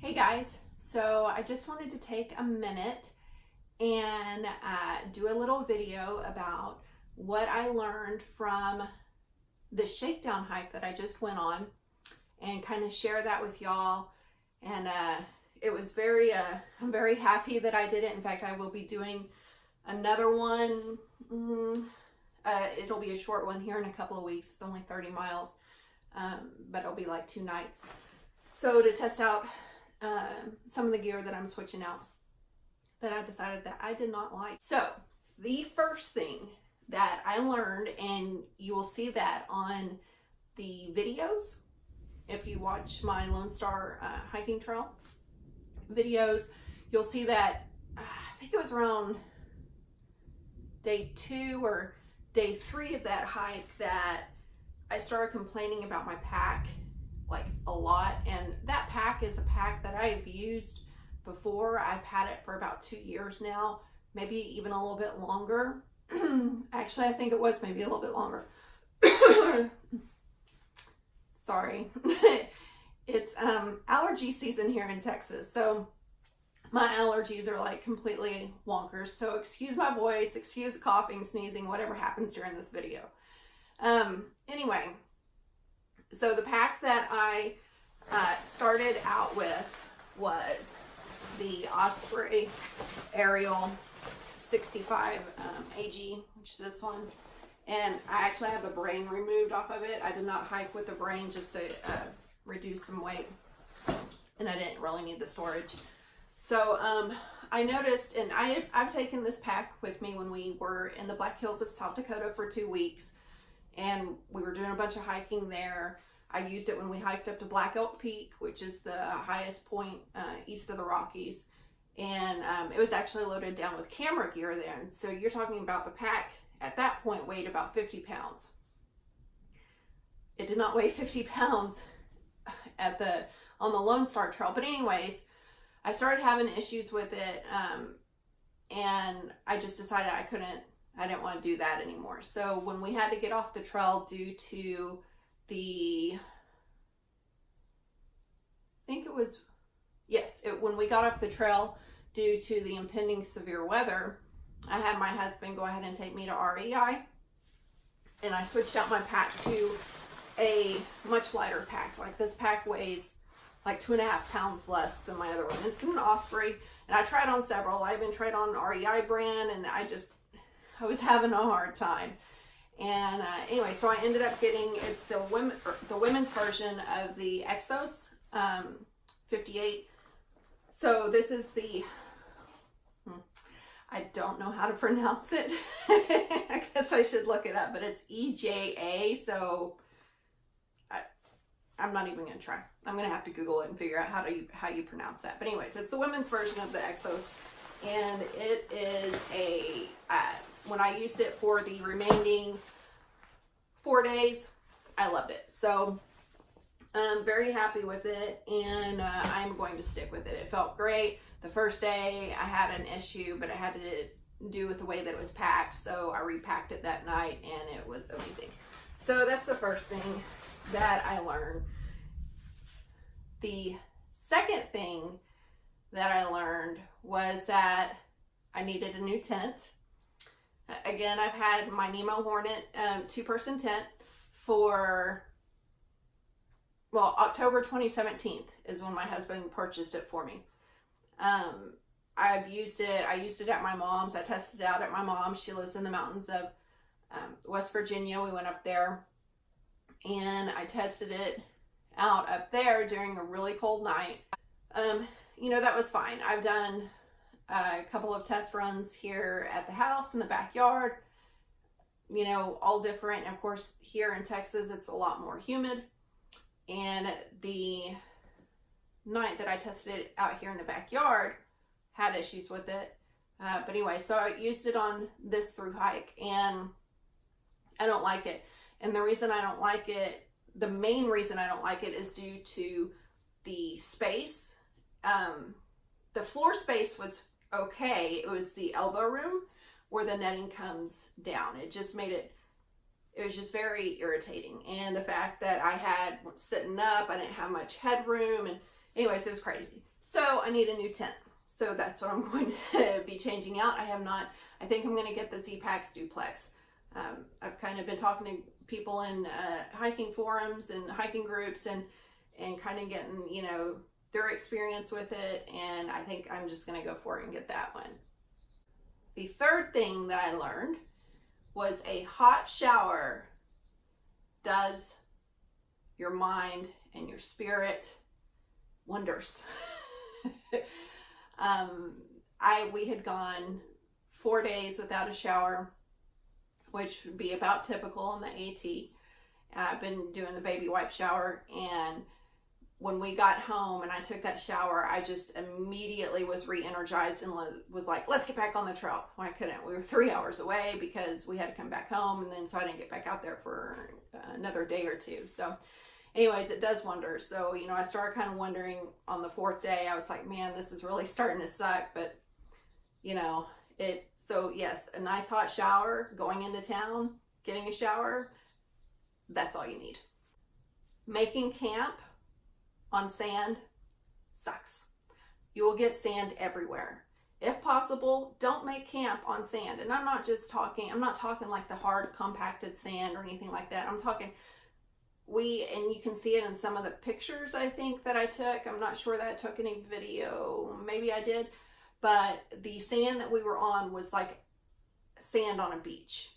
Hey guys, so I just wanted to take a minute and do a little video about what I learned from the Shakedown hike that I just went on and kind of share that with y'all. And it was I'm very happy that I did it. In fact, I will be doing another one. It'll be a short one here in a couple of weeks. It's only 30 miles, but it'll be like 2 nights. So to test out some of the gear that I'm switching out that I decided that I did not like. So the first thing that I learned, and you will see that on the videos if you watch my Lone Star hiking trail videos, you'll see that I think it was around day 2 or day 3 of that hike that I started complaining about my pack like a lot. And that pack is a pack that I've used before. I've had it for about 2 years now, maybe even a little bit longer. Actually, I think it was maybe a little bit longer. Sorry. It's allergy season here in Texas, so my allergies are like completely wonkers. So excuse my voice, excuse coughing, sneezing, whatever happens during this video. Anyway, so the pack that I started out with was the Osprey Aerial 65 AG, which is this one. And I actually have the brain removed off of it. I did not hike with the brain just to reduce some weight, and I didn't really need the storage. So I noticed, and I've taken this pack with me when we were in the Black Hills of South Dakota for 2 weeks, and we were doing a bunch of hiking there. I used it when we hiked up to Black Elk Peak, which is the highest point east of the Rockies. And it was actually loaded down with camera gear then. So you're talking about the pack at that point weighed about 50 pounds. It did not weigh 50 pounds on the Lone Star Trail. But anyways, I started having issues with it. And I just decided I didn't want to do that anymore. So when we had to get off the trail due to when we got off the trail due to the impending severe weather, I had my husband go ahead and take me to REI, and I switched out my pack to a much lighter pack. Like, this pack weighs like 2.5 pounds less than my other one. It's an Osprey, and I tried on several. I even tried on REI brand, and I was having a hard time. And anyway, so I ended up getting, it's the women's version of the Exos 58. So this is the, I don't know how to pronounce it. I guess I should look it up, but it's EJA. So I'm not even going to try. I'm going to have to Google it and figure out how you pronounce that. But anyways, it's the women's version of the Exos, and it is when I used it for the remaining 4 days, I loved it. So I'm very happy with it, and I'm going to stick with it. It felt great. The first day I had an issue, but it had to do with the way that it was packed. So I repacked it that night, and it was amazing. So that's the first thing that I learned. The second thing that I learned was that I needed a new tent. Again, I've had my Nemo Hornet 2-person tent for, well, October 2017 is when my husband purchased it for me. I've used it. I used it at my mom's. I tested it out at my mom's. She lives in the mountains of West Virginia. We went up there, and I tested it out up there during a really cold night. You know, that was fine. I've done a couple of test runs here at the house, in the backyard, you know, all different. And of course, here in Texas, it's a lot more humid. And the night that I tested it out here in the backyard, had issues with it. But anyway, so I used it on this through hike, and I don't like it. And the reason I don't like it, the main reason I don't like it, is due to the space. The floor space was okay. It was the elbow room where the netting comes down. It just made it was just very irritating. And the fact that I had sitting up, I didn't have much headroom, and anyways, it was crazy. So I need a new tent. So that's what I'm going to be changing out. I think I'm going to get the Z-Packs duplex. I've kind of been talking to people in hiking forums and hiking groups and kind of getting, you know, their experience with it. And I think I'm just going to go for it and get that one. The third thing that I learned was a hot shower does your mind and your spirit wonders. We had gone 4 days without a shower, which would be about typical in the AT. I've been doing the baby wipe shower, and when we got home and I took that shower, I just immediately was re-energized and was like, let's get back on the trail. Well, I couldn't. We were 3 hours away because we had to come back home, and then so I didn't get back out there for another day or two. So anyways, it does wonders. So, you know, I started kind of wondering on the 4th day. I was like, man, this is really starting to suck. But, you know, so yes, a nice hot shower, going into town, getting a shower, that's all you need. Making camp on sand sucks. You will get sand everywhere. If possible, don't make camp on sand. And I'm not talking like the hard compacted sand or anything like that. I'm talking, and you can see it in some of the pictures I think that I took. I'm not sure that I took any video. Maybe I did. But the sand that we were on was like sand on a beach.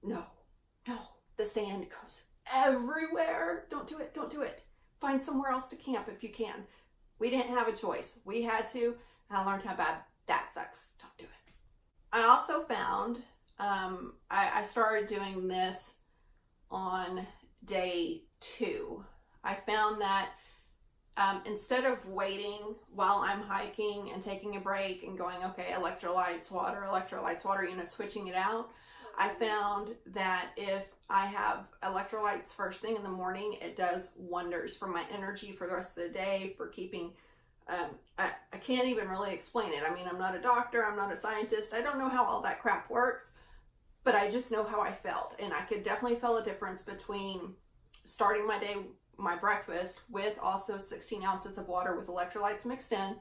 No. The sand goes everywhere. Don't do it. Don't do it. Find somewhere else to camp if you can. We didn't have a choice. We had to. And I learned how bad that sucks. Don't do it. I also found, I started doing this on day 2. I found that instead of waiting while I'm hiking and taking a break and going, okay, electrolytes, water, you know, switching it out, I found that if I have electrolytes first thing in the morning, it does wonders for my energy for the rest of the day, for keeping, I can't even really explain it. I mean, I'm not a doctor, I'm not a scientist, I don't know how all that crap works, but I just know how I felt. And I could definitely feel a difference between starting my day, my breakfast, with also 16 ounces of water with electrolytes mixed in,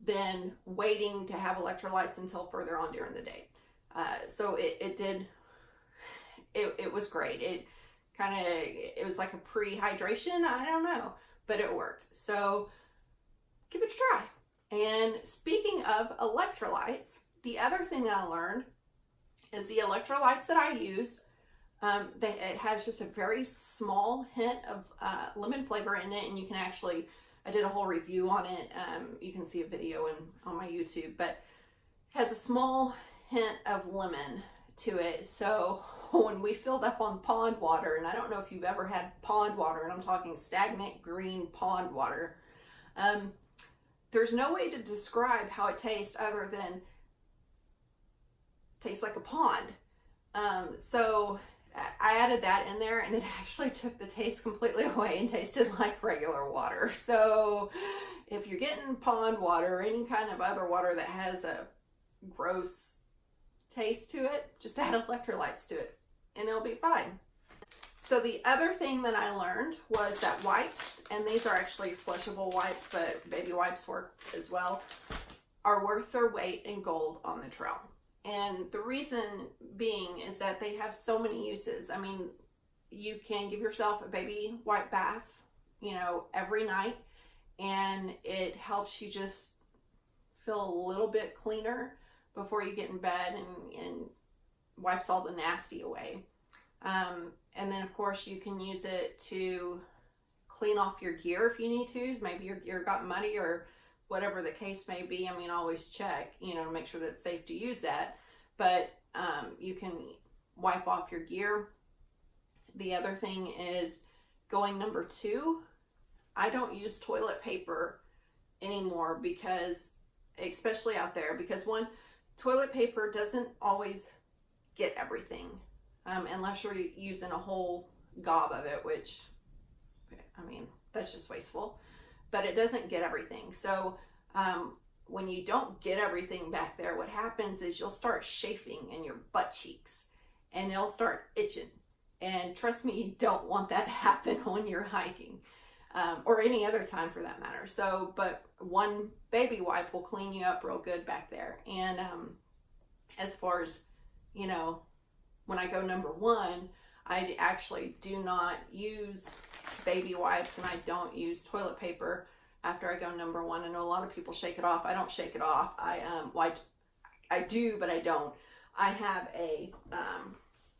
than waiting to have electrolytes until further on during the day. So it was great. It was like a pre-hydration, I don't know, but it worked. So give it a try. And speaking of electrolytes, the other thing I learned is the electrolytes that I use, it has just a very small hint of lemon flavor in it, and you can actually, I did a whole review on it. You can see a video on my YouTube, but it has a small hint of lemon to it. So when we filled up on pond water, and I don't know if you've ever had pond water, and I'm talking stagnant green pond water, there's no way to describe how it tastes other than tastes like a pond. So I added that in there, and it actually took the taste completely away and tasted like regular water. So if you're getting pond water or any kind of other water that has a gross taste to it, just add electrolytes to it and it'll be fine. So the other thing that I learned was that wipes, and these are actually flushable wipes, but baby wipes work as well, are worth their weight in gold on the trail. And the reason being is that they have so many uses. I mean, you can give yourself a baby wipe bath, you know, every night, and it helps you just feel a little bit cleaner before you get in bed, and wipes all the nasty away. And then of course you can use it to clean off your gear if you need to. Maybe your gear got muddy or whatever the case may be. I mean, always check, you know, to make sure that it's safe to use that. But you can wipe off your gear. The other thing is, going number 2, I don't use toilet paper anymore, because, especially out there, because one, toilet paper doesn't always get everything, unless you're using a whole gob of it, which, I mean, that's just wasteful, but it doesn't get everything. So when you don't get everything back there, what happens is you'll start chafing in your butt cheeks, and it'll start itching. And trust me, you don't want that to happen when you're hiking. or any other time for that matter. So, but one baby wipe will clean you up real good back there. And as far as, you know, when I go number one, I actually do not use baby wipes, and I don't use toilet paper after I go number one. I know a lot of people shake it off. I don't shake it off. I do, but I don't. I have a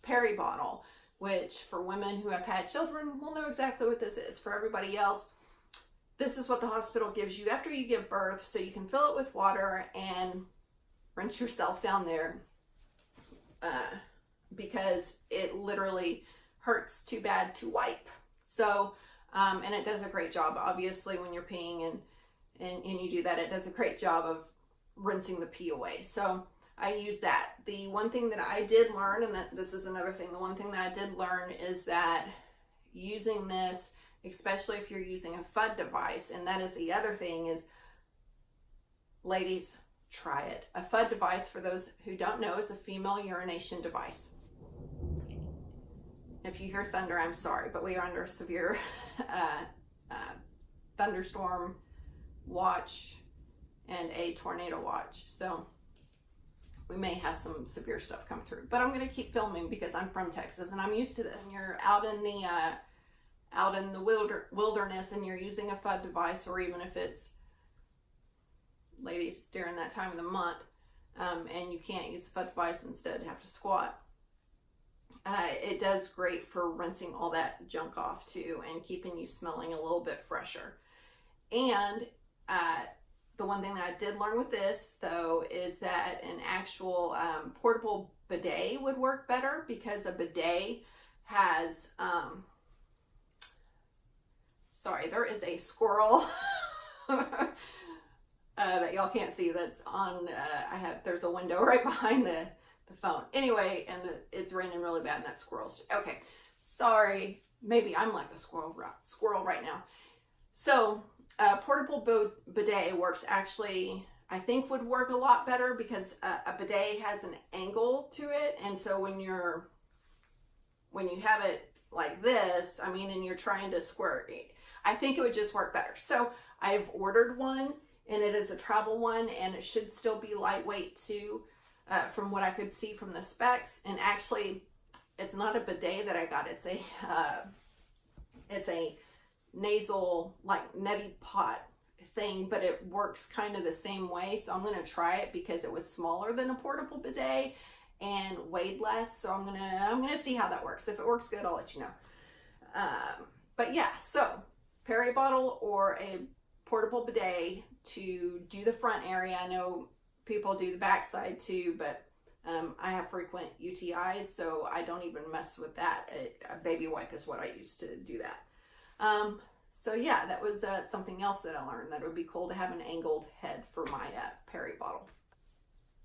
Perry bottle, which for women who have had children will know exactly what this is. For everybody else, this is what the hospital gives you after you give birth, so you can fill it with water and rinse yourself down there, because it literally hurts too bad to wipe. So, and it does a great job. Obviously, when you're peeing and you do that, it does a great job of rinsing the pee away. So I use that. The one thing that I did learn, and that this is another thing, the one thing that I did learn is that using this, especially if you're using a FUD device, and that is the other thing, is, ladies, try it. A FUD device, for those who don't know, is a female urination device. If you hear thunder, I'm sorry, but we are under a severe thunderstorm watch and a tornado watch. So we may have some severe stuff come through, but I'm going to keep filming because I'm from Texas and I'm used to this. When you're out in the wilderness and you're using a FUD device, or even if it's, ladies, during that time of the month, and you can't use a FUD device, instead have to squat, it does great for rinsing all that junk off too, and keeping you smelling a little bit fresher. And the one thing that I did learn with this, though, is that an actual portable bidet would work better, because a bidet has, sorry, there is a squirrel that y'all can't see, that's on, there's a window right behind the phone. Anyway, and it's raining really bad, and that squirrel's, okay, sorry, maybe I'm like a squirrel right now. So, portable bidet works, actually, I think would work a lot better, because a bidet has an angle to it, and so when you have it like this, I mean, and you're trying to squirt, I think it would just work better. So I've ordered one, and it is a travel one, and it should still be lightweight too, from what I could see from the specs. And actually, it's not a bidet that I got, it's a nasal, like, neti pot thing, but it works kind of the same way. So I'm going to try it, because it was smaller than a portable bidet and weighed less. So I'm gonna see how that works. If it works good, I'll let you know. But yeah, so Perry bottle or a portable bidet to do the front area. I know people do the back side too, but I have frequent UTIs, so I don't even mess with that. A baby wipe is what I use to do that. So yeah, that was something else that I learned, that it would be cool to have an angled head for my Perry bottle.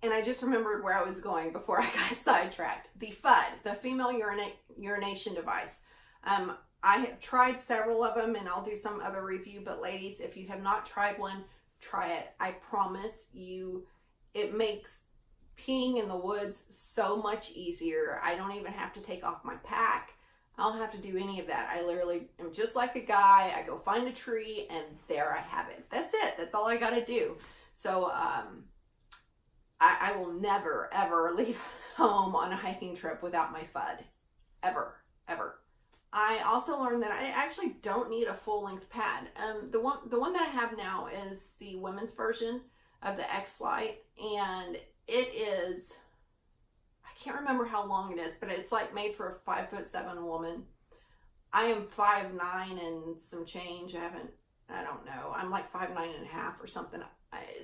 And I just remembered where I was going before I got sidetracked. The FUD, the female urination device. I have tried several of them, and I'll do some other review, but ladies, if you have not tried one, try it. I promise you, it makes peeing in the woods so much easier. I don't even have to take off my pack. I don't have to do any of that. I literally am just like a guy. I go find a tree, and there I have it. That's it. That's all I got to do. So I will never, ever leave home on a hiking trip without my FUD. Ever, ever. I also learned that I actually don't need a full-length pad. The one that I have now is the women's version of the X-Lite, and it is, I can't remember how long it is, but it's like made for a 5'7" woman. I am 5'9" and some change. I don't know. I'm like 5'9.5" or something.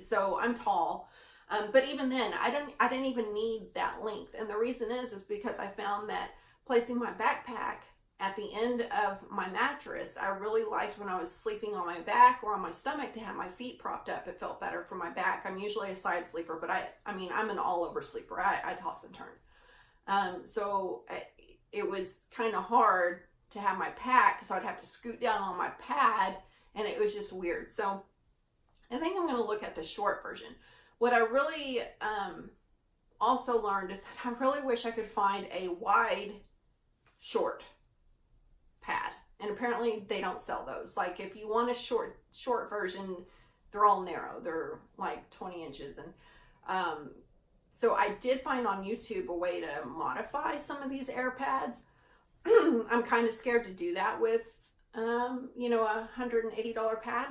So I'm tall. But even then, I didn't even need that length. And the reason is because I found that placing my backpack at the end of my mattress, I really liked when I was sleeping on my back or on my stomach to have my feet propped up. It felt better for my back. I'm usually a side sleeper, but I mean, I'm an all over sleeper. I toss and turn. So it was kind of hard to have my pack, because I'd have to scoot down on my pad, and it was just weird. So I think I'm going to look at the short version. What I really also learned is that I really wish I could find a wide short pad. And apparently they don't sell those. Like if you want a short version, they're all narrow. They're like 20 inches. And so I did find on YouTube a way to modify some of these air pads. I'm kind of scared to do that with, you know, a $180 pad.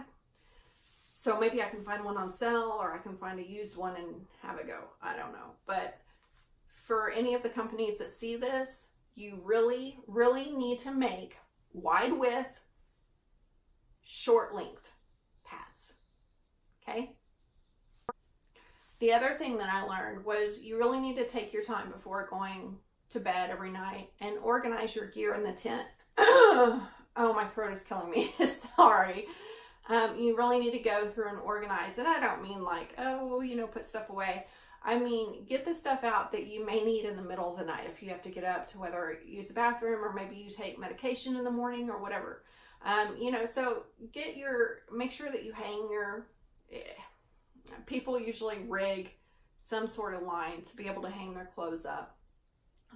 So maybe I can find one on sale, or I can find a used one and have a go. I don't know. But for any of the companies that see this, you really, really need to make wide width, short length pads. Okay? The other thing that I learned was you really need to take your time before going to bed every night and organize your gear in the tent. Oh, my throat is killing me. Sorry. You really need to go through and organize. And I don't mean like, oh, you know, put stuff away. I mean, get the stuff out that you may need in the middle of the night if you have to get up to whether use the bathroom or maybe you take medication in the morning or whatever. You know, so make sure that you hang your, people usually rig some sort of line to be able to hang their clothes up,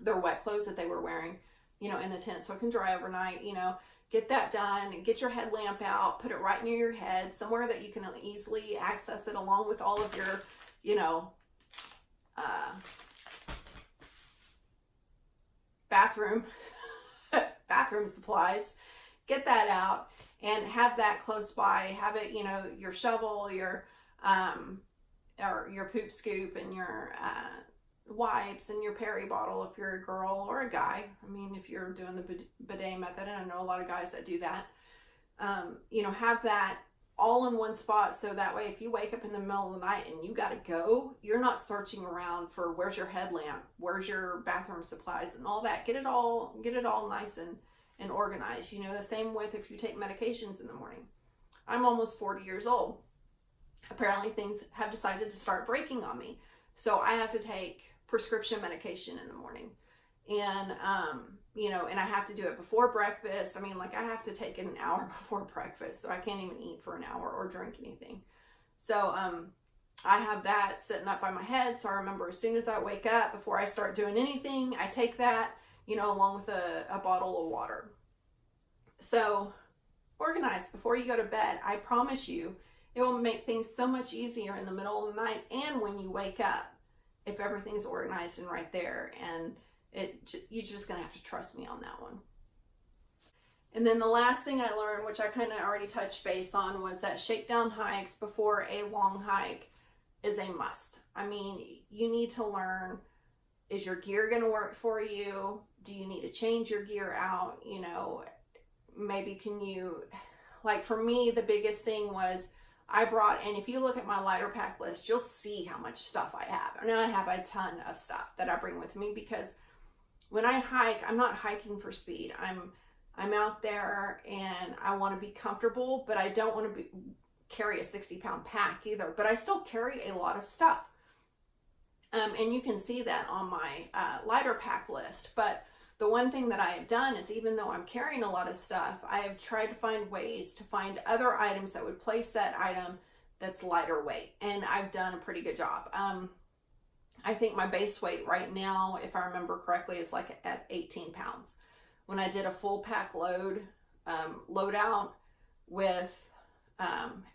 their wet clothes that they were wearing, you know, in the tent so it can dry overnight. You know, get that done and get your headlamp out, put it right near your head, somewhere that you can easily access it along with all of your, you know, bathroom supplies. Get that out and have that close by. Have it, you know, your shovel, your or your poop scoop, and your wipes, and your Perry bottle if you're a girl or a guy. I mean, if you're doing the bidet method, and I know a lot of guys that do that. You know, have that all in one spot, so that way if you wake up in the middle of the night and you gotta go, you're not searching around for where's your headlamp, where's your bathroom supplies and all that. Get it all nice and organized. You know, the same with if you take medications in the morning. I'm almost 40 years old. Apparently things have decided to start breaking on me, so I have to take prescription medication in the morning. And you know, and I have to do it before breakfast. I mean, like, I have to take it an hour before breakfast, so I can't even eat for an hour or drink anything. So I have that sitting up by my head, so I remember as soon as I wake up, before I start doing anything, I take that, you know, along with a bottle of water. So organize before you go to bed. I promise you, it will make things so much easier in the middle of the night and when you wake up, if everything's organized and right there. And you're just gonna have to trust me on that one. And then the last thing I learned, which I kind of already touched base on, was that shakedown hikes before a long hike is a must. I mean, you need to learn, is your gear gonna work for you? Do you need to change your gear out? You know, maybe can you, like for me, the biggest thing was I brought, and if you look at my lighter pack list, you'll see how much stuff I have. I know I have a ton of stuff that I bring with me, because when I hike, I'm not hiking for speed. I'm out there and I want to be comfortable, but I don't want to carry a 60-pound pack either. But I still carry a lot of stuff. And you can see that on my lighter pack list. But the one thing that I have done is, even though I'm carrying a lot of stuff, I have tried to find ways to find other items that would place that item that's lighter weight. And I've done a pretty good job. I think my base weight right now, if I remember correctly, is like at 18 pounds. When I did a full pack load out with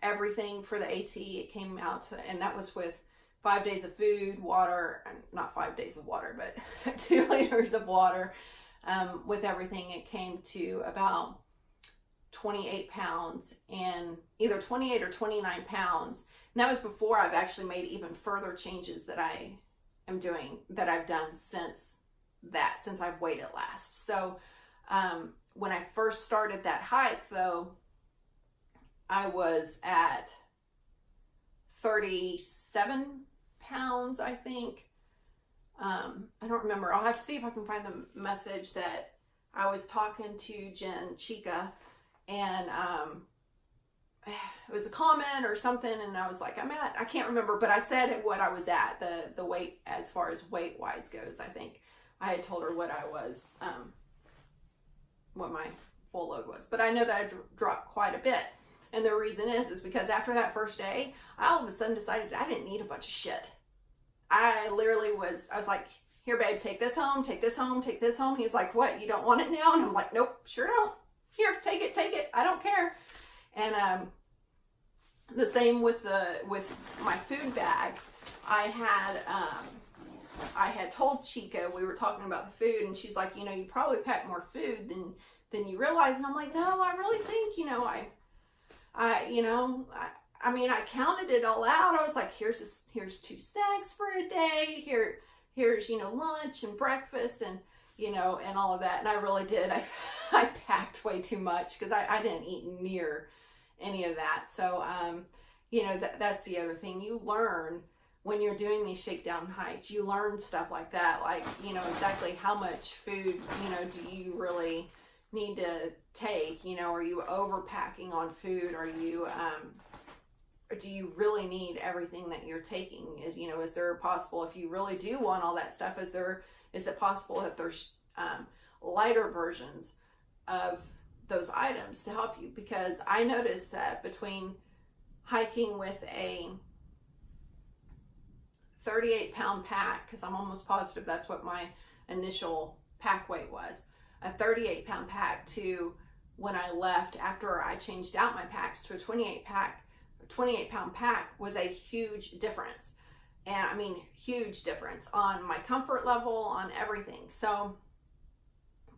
everything for the AT, it came out to, and that was with 5 days of food, water, and not 5 days of water, but 2 liters of water. With everything, it came to about 28 pounds, and either 28 or 29 pounds. And that was before I've actually made even further changes that I am doing, that I've done since I've weighed it last. So when I first started that hike, though, I was at 37 pounds, I think. I don't remember. I'll have to see if I can find the message that I was talking to Jen Chica, and it was a comment or something, and I was like, I can't remember, but I said what I was at, the weight, as far as weight wise goes. I think I had told her what I was, what my full load was, but I know that I dropped quite a bit. And the reason is because after that first day, I all of a sudden decided I didn't need a bunch of shit. I was like, here babe, take this home, take this home, take this home. He was like, what, you don't want it now? And I'm like, nope, sure don't. here, take it, I don't care. And the same with my food bag. I had told Chica, we were talking about the food, and she's like, you know, you probably pack more food than you realize. And I'm like, no, I really think, you know, I mean, I counted it all out. I was like, here's 2 snacks for a day. Here's, you know, lunch and breakfast and, you know, and all of that. And I really did. I packed way too much because I didn't eat near any of that. So, you know, that's the other thing. You learn when you're doing these shakedown hikes, you learn stuff like that. Like, you know, exactly how much food, you know, do you really need to take? You know, are you overpacking on food? Are you, do you really need everything that you're taking? You know, is there possible, if you really do want all that stuff, is it possible that there's lighter versions of those items to help you? Because I noticed that between hiking with a 38-pound pack, because I'm almost positive that's what my initial pack weight was, a 38-pound pack, to when I left after I changed out my packs to a 28-pound pack, was a huge difference. And I mean, huge difference on my comfort level, on everything. So,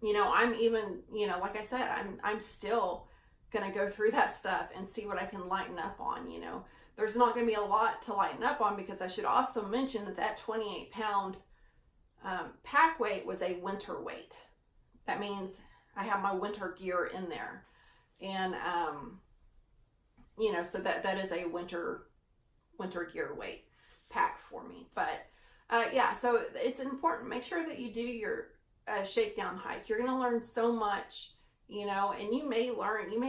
you know, I'm even, you know, like I said, I'm still gonna go through that stuff and see what I can lighten up on. You know, there's not gonna be a lot to lighten up on, because I should also mention that 28-pound pack weight was a winter weight. That means I have my winter gear in there. And, you know, so that is a winter gear weight pack for me. But yeah, so it's important. Make sure that you do your shakedown hike. You're going to learn so much, you know, and you may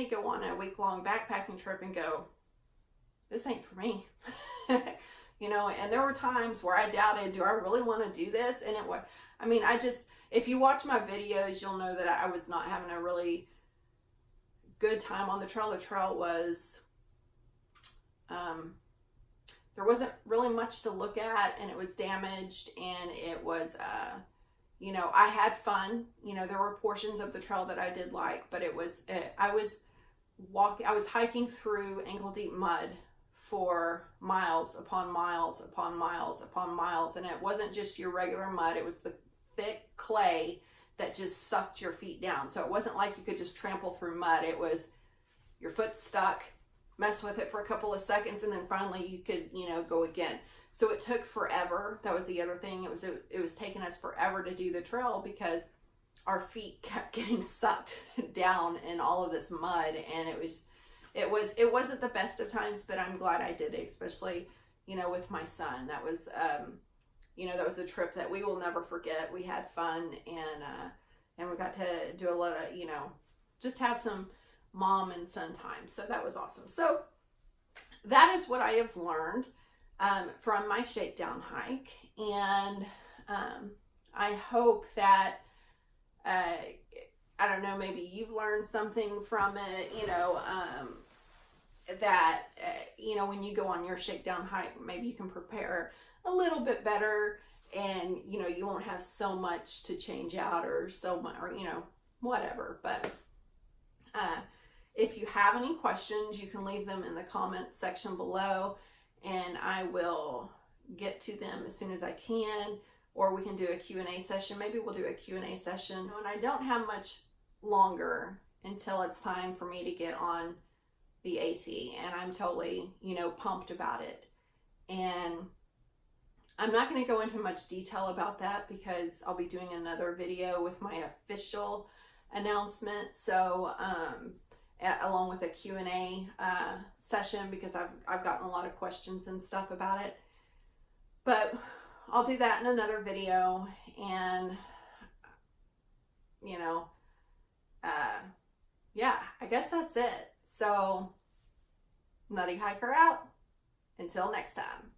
go on a week-long backpacking trip and go, this ain't for me. You know, and there were times where I doubted, do I really want to do this? And it was, I mean, if you watch my videos, you'll know that I was not having a really good time on the trail. The trail was, there wasn't really much to look at, and it was damaged, and it was, you know, I had fun. You know, there were portions of the trail that I did like, but I was hiking through ankle-deep mud for miles upon miles upon miles upon miles, and it wasn't just your regular mud. It was the thick clay that just sucked your feet down. So it wasn't like you could just trample through mud. It was your foot stuck, mess with it for a couple of seconds, and then finally you could, you know, go again. So it took forever. That was the other thing. It was taking us forever to do the trail because our feet kept getting sucked down in all of this mud, and it wasn't the best of times, but I'm glad I did it, especially, you know, with my son. That was you know, that was a trip that we will never forget. We had fun, and we got to do a lot of, you know, just have some mom and son time. So that was awesome. So that is what I have learned from my shakedown hike. And I hope that, I don't know, maybe you've learned something from it, you know, that, you know, when you go on your shakedown hike, maybe you can prepare a little bit better, and, you know, you won't have so much to change out, or so much, or, you know, whatever. But if you have any questions, you can leave them in the comment section below, and I will get to them as soon as I can, or we can do a Q&A session. Maybe we'll do a Q&A session. And I don't have much longer until it's time for me to get on the AT, and I'm totally, you know, pumped about it. And I'm not going to go into much detail about that because I'll be doing another video with my official announcement. So, along with a Q&A session, because I've gotten a lot of questions and stuff about it. But I'll do that in another video, and, you know, yeah, I guess that's it. So, Nutty Hiker out. Until next time.